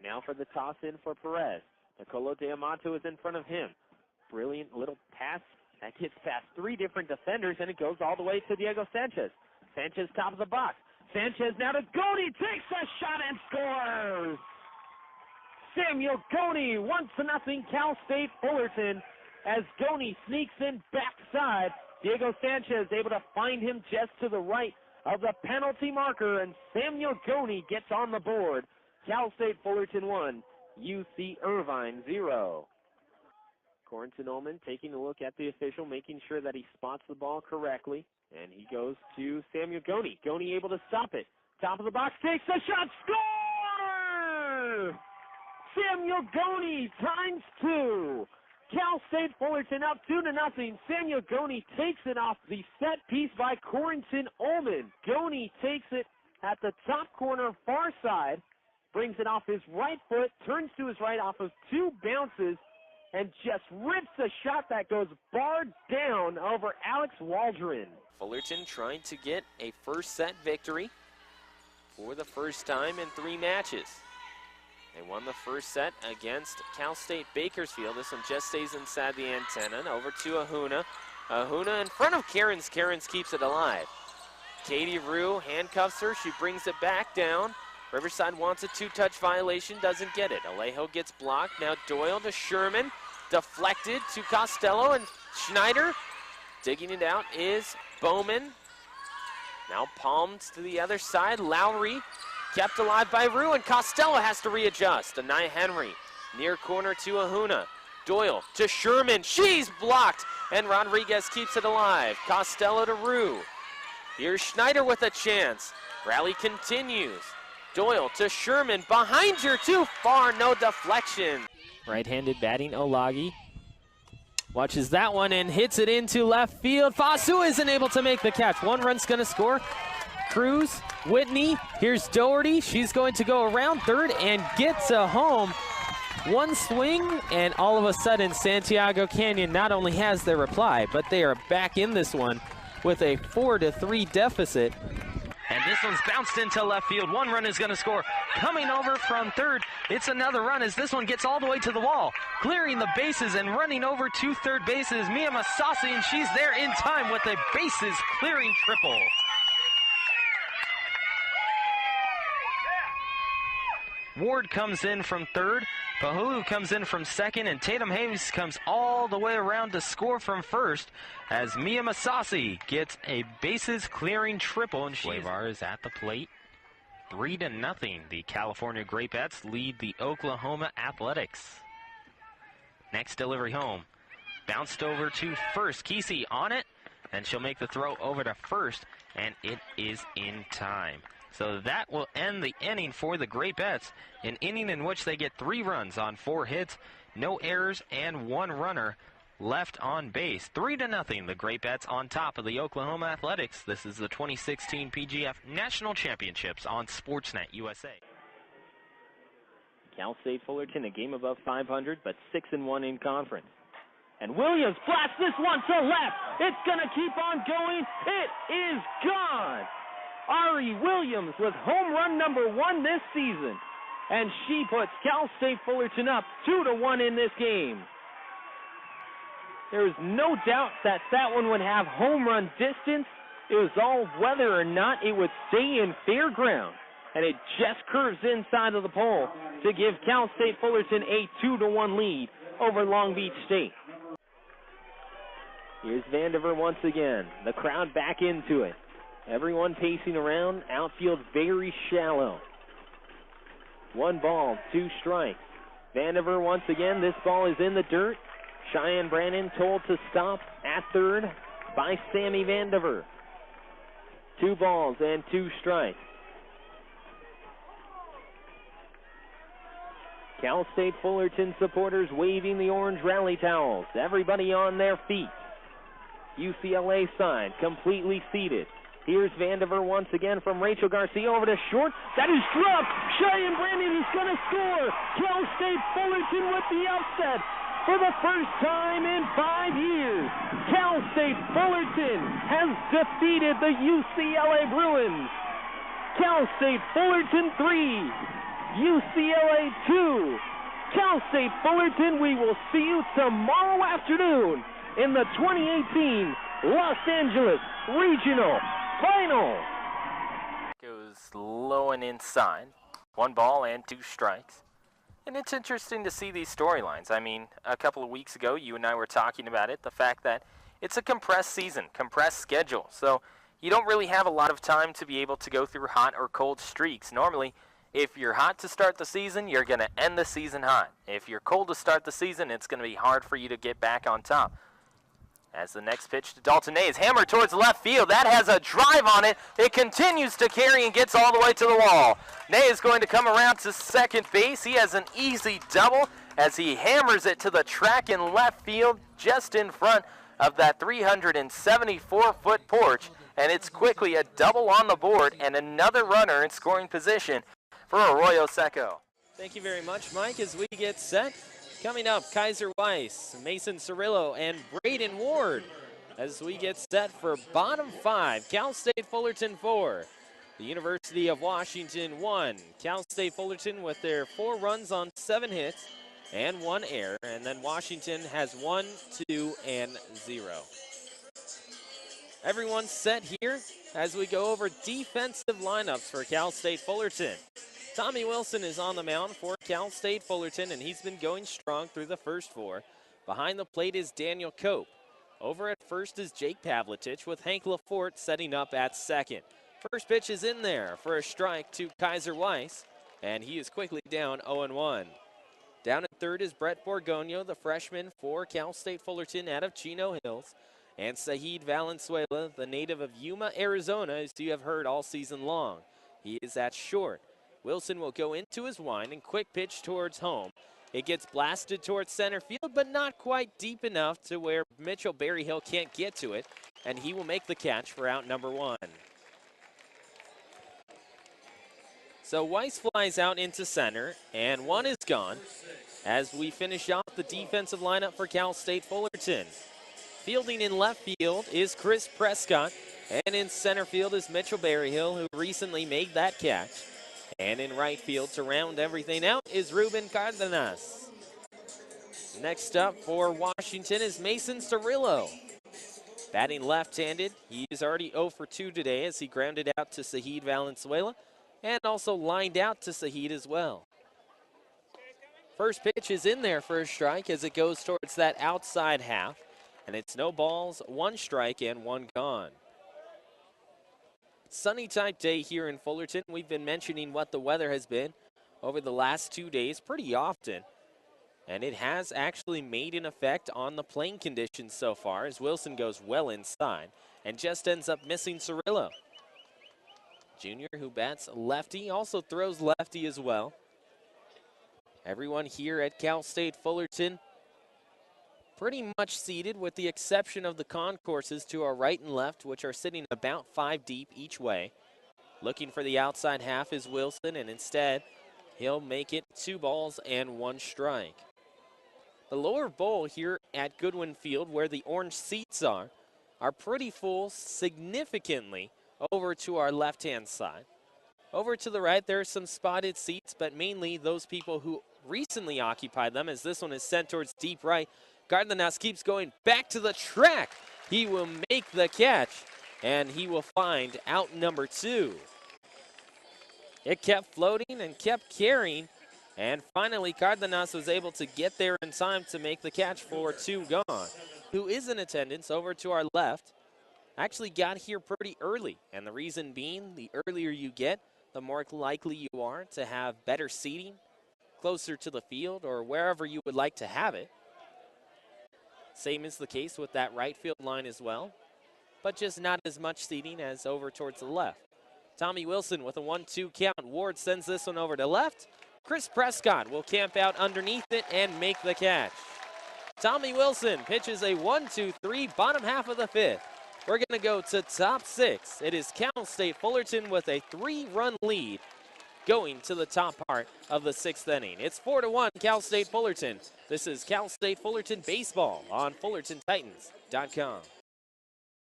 Now for the toss in for Perez. Nicolo De Amato is in front of him. Brilliant little pass that gets past three different defenders, and it goes all the way to Diego Sanchez. Sanchez top of the box. Sanchez now to Goni, takes a shot and scores! Samuel Goni, 1-0 Cal State Fullerton, as Goni sneaks in backside. Diego Sanchez able to find him just to the right of the penalty marker, and Samuel Goni gets on the board. Cal State Fullerton 1, UC Irvine 0. Corrington Ullman taking a look at the official, making sure that he spots the ball correctly, and he goes to Samuel Goni. Goni able to stop it. Top of the box, takes a shot, score! Samuel Goni times 2. Cal State Fullerton up 2-0. Samuel Goni takes it off the set piece by Corrington Ullman. Goni takes it at the top corner, far side, brings it off his right foot, turns to his right off of 2 bounces, and just rips a shot that goes barred down over Alex Waldron. Fullerton trying to get a first set victory for the first time in 3 matches. They won the first set against Cal State Bakersfield. This one just stays inside the antenna. And over to Ahuna. Ahuna in front of Cairns. Cairns keeps it alive. Katie Rue handcuffs her. She brings it back down. Riverside wants a 2-touch violation. Doesn't get it. Alejo gets blocked. Now Doyle to Sherman. Deflected to Costello and Schneider. Digging it out is Bowman. Now palmed to the other side. Lowry. Kept alive by Rue, and Costello has to readjust. Anaya Henry, near corner to Ahuna. Doyle to Sherman, she's blocked, and Rodriguez keeps it alive. Costello to Rue. Here's Schneider with a chance. Rally continues. Doyle to Sherman, behind her, too far, no deflection. Right-handed batting, Olagi. Watches that one and hits it into left field. Fasu isn't able to make the catch. 1 run's gonna score. Cruz, Whitney, here's Doherty. She's going to go around third and gets a home. 1 swing, and all of a sudden, Santiago Canyon not only has their reply, but they are back in this one with a 4-3 deficit. And this one's bounced into left field. 1 run is going to score. Coming over from third, it's another run as this one gets all the way to the wall. Clearing the bases and running over to third base is Mia Masasi, and she's there in time with a bases clearing triple. Ward comes in from third, Pahulu comes in from second, and Tatum Hayes comes all the way around to score from first as Mia Masasi gets a bases clearing triple, and Flavar is at the plate. 3-0. The California Grapettes lead the Oklahoma Athletics. Next delivery home. Bounced over to first. Kesey on it, and she'll make the throw over to first, and it is in time. So that will end the inning for the Grapettes, an inning in which they get 3 runs on 4 hits, no errors, and 1 runner left on base. 3-0, the Grapettes on top of the Oklahoma Athletics. This is the 2016 PGF National Championships on Sportsnet USA. Cal State Fullerton, a game above 500, but 6-1 in conference. And Williams blasts this one to left. It's going to keep on going. It is gone. Ari Williams with home run number 1 this season, and she puts Cal State Fullerton up 2-1 in this game. There is no doubt that that one would have home run distance. It was all whether or not it would stay in fair ground, and it just curves inside of the pole to give Cal State Fullerton a 2-1 lead over Long Beach State. Here's Vandiver once again. The crowd back into it. Everyone pacing around, outfield very shallow. 1 ball, 2 strikes. Vandiver once again, this ball is in the dirt. Cheyenne Brannon told to stop at third by Sammy Vandiver. 2 balls and 2 strikes. Cal State Fullerton supporters waving the orange rally towels. Everybody on their feet. UCLA side completely seated. Here's Vandiver once again from Rachel Garcia over to short. That is dropped. Cheyenne Brandon is going to score. Cal State Fullerton with the upset for the first time in 5 years. Cal State Fullerton has defeated the UCLA Bruins. Cal State Fullerton 3, UCLA 2. Cal State Fullerton, we will see you tomorrow afternoon in the 2018 Los Angeles Regional Final. Goes low and inside. 1 ball and 2 strikes. And it's interesting to see these storylines. I mean, a couple of weeks ago, you and I were talking about it, the fact that it's a compressed season, compressed schedule. So you don't really have a lot of time to be able to go through hot or cold streaks. Normally, if you're hot to start the season, you're going to end the season hot. If you're cold to start the season, it's going to be hard for you to get back on top. As the next pitch to Dalton Ney is hammered towards left field. That has a drive on it. It continues to carry and gets all the way to the wall. Ney is going to come around to second base. He has an easy double as he hammers it to the track in left field just in front of that 374-foot porch. And it's quickly a double on the board and another runner in scoring position for Arroyo Seco. Thank you very much, Mike, as we get set. Coming up, Kaiser Weiss, Mason Cirillo, and Braden Ward as we get set for bottom 5. Cal State Fullerton 4. The University of Washington 1. Cal State Fullerton with their 4 runs on 7 hits and 1 error. And then Washington has 1, 2, and 0. Everyone's set here as we go over defensive lineups for Cal State Fullerton. Tommy Wilson is on the mound for Cal State Fullerton, and he's been going strong through the first 4. Behind the plate is Daniel Cope. Over at first is Jake Pavletich with Hank Lafort setting up at second. First pitch is in there for a strike to Kaiser Weiss, and he is quickly down 0-1. Down at third is Brett Borgonio, the freshman for Cal State Fullerton out of Chino Hills. And Saheed Valenzuela, the native of Yuma, Arizona, as you have heard all season long. He is at short. Wilson will go into his wind and quick pitch towards home. It gets blasted towards center field, but not quite deep enough to where Mitchell Berryhill can't get to it, and he will make the catch for out number 1. So Weiss flies out into center, and 1 is gone as we finish off the defensive lineup for Cal State Fullerton. Fielding in left field is Chris Prescott, and in center field is Mitchell Berryhill, who recently made that catch. And in right field to round everything out is Ruben Cardenas. Next up for Washington is Mason Cirillo. Batting left-handed, he is already 0 for 2 today as he grounded out to Saheed Valenzuela and also lined out to Saheed as well. First pitch is in there for a strike as it goes towards that outside half. And it's no balls, 1 strike, and 1 gone. Sunny type day here in Fullerton. We've been mentioning what the weather has been over the last 2 days pretty often. And it has actually made an effect on the playing conditions so far as Wilson goes well inside and just ends up missing Cirillo. Junior, who bats lefty, also throws lefty as well. Everyone here at Cal State Fullerton pretty much seated with the exception of the concourses to our right and left, which are sitting about 5 deep each way. Looking for the outside half is Wilson, and instead he'll make it 2 balls and 1 strike. The lower bowl here at Goodwin Field, where the orange seats are pretty full significantly over to our left-hand side. Over to the right, there are some spotted seats, but mainly those people who recently occupied them, as this one is sent towards deep right. Cardenas keeps going back to the track. He will make the catch, and he will find out number 2. It kept floating and kept carrying, and finally Cardenas was able to get there in time to make the catch for 2 gone. Who is in attendance over to our left actually got here pretty early, and the reason being the earlier you get, the more likely you are to have better seating closer to the field or wherever you would like to have it. Same is the case with that right field line as well, but just not as much seating as over towards the left. Tommy Wilson with a 1-2 count. Ward sends this one over to left. Chris Prescott will camp out underneath it and make the catch. Tommy Wilson pitches a 1-2-3, bottom half of the 5th. We're going to go to top 6. It is Cal State Fullerton with a 3-run lead going to the top part of the 6th inning. It's 4-1 Cal State Fullerton. This is Cal State Fullerton Baseball on FullertonTitans.com.